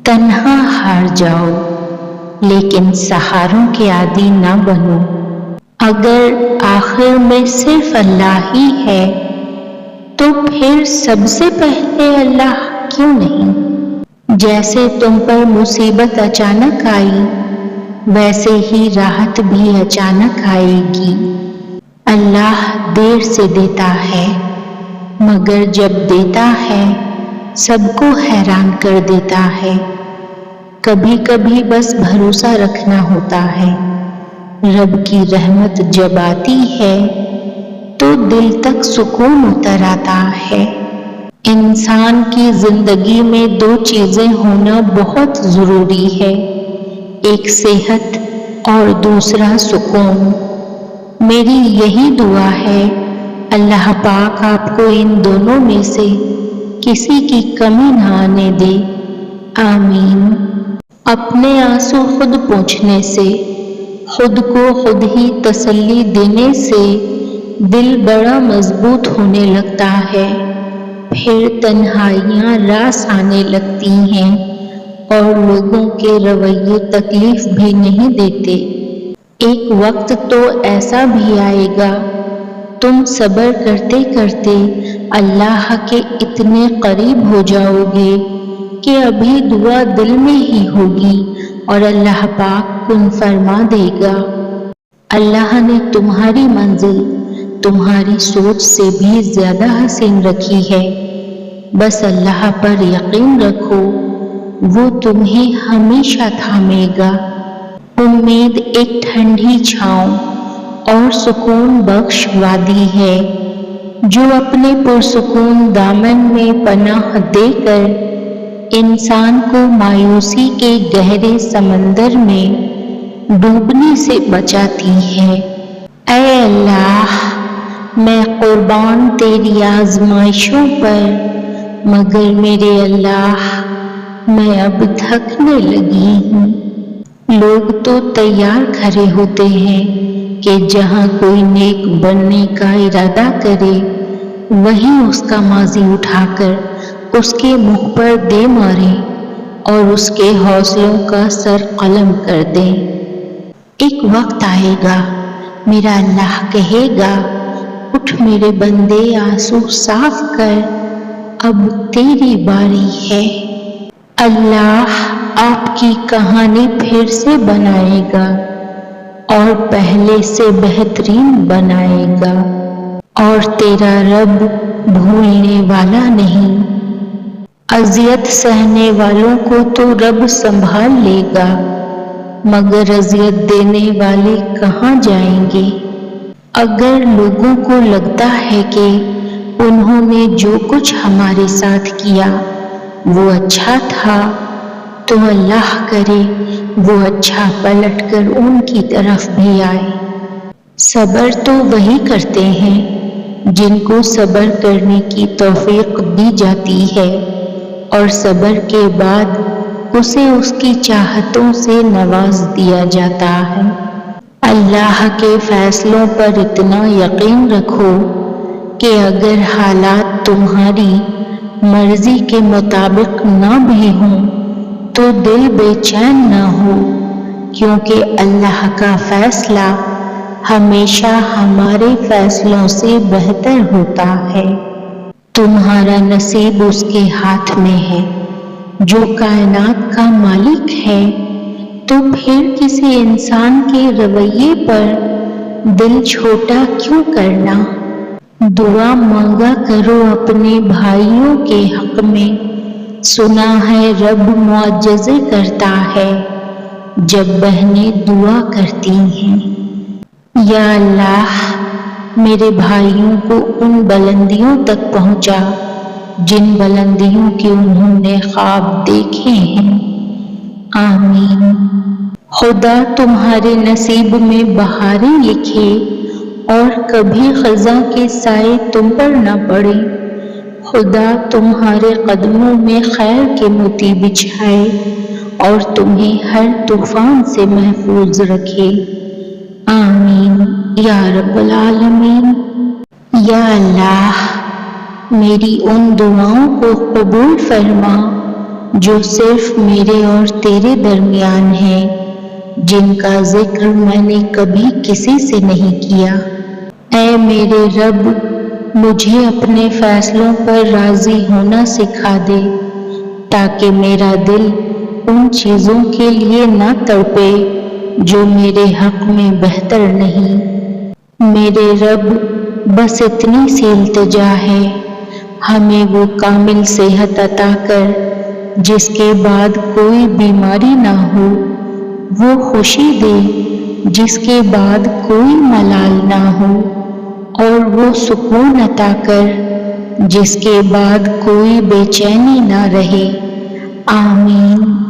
تنہا ہار جاؤ لیکن سہاروں کے عادی نہ بنو۔ اگر آخر میں صرف اللہ ہی ہے تو پھر سب سے پہلے اللہ کیوں نہیں؟ جیسے تم پر مصیبت اچانک آئی ویسے ہی راحت بھی اچانک آئے گی۔ اللہ دیر سے دیتا ہے مگر جب دیتا ہے سب کو حیران کر دیتا ہے۔ کبھی کبھی بس بھروسہ رکھنا ہوتا ہے۔ رب کی رحمت جب آتی ہے تو دل تک سکون اتر آتا ہے۔ انسان کی زندگی میں دو چیزیں ہونا بہت ضروری ہے، ایک صحت اور دوسرا سکون۔ میری یہی دعا ہے اللہ پاک آپ کو ان دونوں میں سے کسی کی کمی نہ آنے دے، آمین۔ اپنے آنسو خود پونچھنے سے، خود کو خود ہی تسلی دینے سے دل بڑا مضبوط ہونے لگتا ہے، پھر تنہائیاں راس آنے لگتی ہیں اور لوگوں کے رویے تکلیف بھی نہیں دیتے۔ ایک وقت تو ایسا بھی آئے گا تم صبر کرتے کرتے اللہ کے اتنے قریب ہو جاؤ گے کہ ابھی دعا دل میں ہی ہوگی اور اللہ پاک کن فرما دے گا۔ اللہ نے تمہاری منزل تمہاری سوچ سے بھی زیادہ حسین رکھی ہے، بس اللہ پر یقین رکھو، وہ تمہیں ہمیشہ تھامے گا۔ امید ایک ٹھنڈی چھاؤں اور سکون بخش وادی ہے جو اپنے پرسکون دامن میں پناہ دے کر انسان کو مایوسی کے گہرے سمندر میں ڈوبنے سے بچاتی ہے۔ اے اللہ، میں قربان تیری آزمائشوں پر، مگر میرے اللہ میں اب تھکنے لگی ہوں۔ لوگ تو تیار کھڑے ہوتے ہیں کہ جہاں کوئی نیک بننے کا ارادہ کرے وہیں اس کا ماضی اٹھا کر اس کے منہ پر دے مارے اور اس کے حوصلوں کا سر قلم کر دیں۔ ایک وقت آئے گا میرا اللہ کہے گا، اٹھ میرے بندے آنسو صاف کر، اب تیری باری ہے۔ اللہ آپ کی کہانی پھر سے بنائے گا اور پہلے سے بہترین بنائے گا، اور تیرا رب بھولنے والا نہیں۔ اذیت سہنے والوں کو تو رب سنبھال لے گا مگر اذیت دینے والے کہاں جائیں گے؟ اگر لوگوں کو لگتا ہے کہ انہوں نے جو کچھ ہمارے ساتھ کیا وہ اچھا تھا تو اللہ کرے وہ اچھا پلٹ کر ان کی طرف بھی آئے۔ صبر تو وہی کرتے ہیں جن کو صبر کرنے کی توفیق دی جاتی ہے اور صبر کے بعد اسے اس کی چاہتوں سے نواز دیا جاتا ہے۔ اللہ کے فیصلوں پر اتنا یقین رکھو کہ اگر حالات تمہاری مرضی کے مطابق نہ بھی ہوں تو دل بے چین نہ ہو، کیونکہ اللہ کا فیصلہ ہمیشہ ہمارے فیصلوں سے بہتر ہوتا ہے۔ تمہارا نصیب اس کے ہاتھ میں ہے جو کائنات کا مالک ہے، تو پھر کسی انسان کے رویے پر دل چھوٹا کیوں کرنا؟ دعا مانگا کرو اپنے بھائیوں کے حق میں، سنا ہے رب معجزے کرتا ہے جب بہنیں دعا کرتی ہیں۔ یا اللہ، میرے بھائیوں کو ان بلندیوں تک پہنچا جن بلندیوں کے انہوں نے خواب دیکھے ہیں، آمین۔ خدا تمہارے نصیب میں بہاریں لکھے اور کبھی خزاں کے سائے تم پر نہ پڑے۔ خدا تمہارے قدموں میں خیر کے موتی بچھائے اور تمہیں ہر طوفان سے محفوظ رکھے، آمین یا رب العالمین۔ یا اللہ، میری ان دعاؤں کو قبول فرما جو صرف میرے اور تیرے درمیان ہے، جن کا ذکر میں نے کبھی کسی سے نہیں کیا۔ اے میرے رب، مجھے اپنے فیصلوں پر راضی ہونا سکھا دے، تاکہ میرا دل ان چیزوں کے لیے نہ تڑپے جو میرے حق میں بہتر نہیں۔ میرے رب، بس اتنی سی التجا ہے، ہمیں وہ کامل صحت عطا کر جس کے بعد کوئی بیماری نہ ہو، وہ خوشی دے جس کے بعد کوئی ملال نہ ہو، اور وہ سکون عطا کر جس کے بعد کوئی بے چینی نہ رہے۔ آمین۔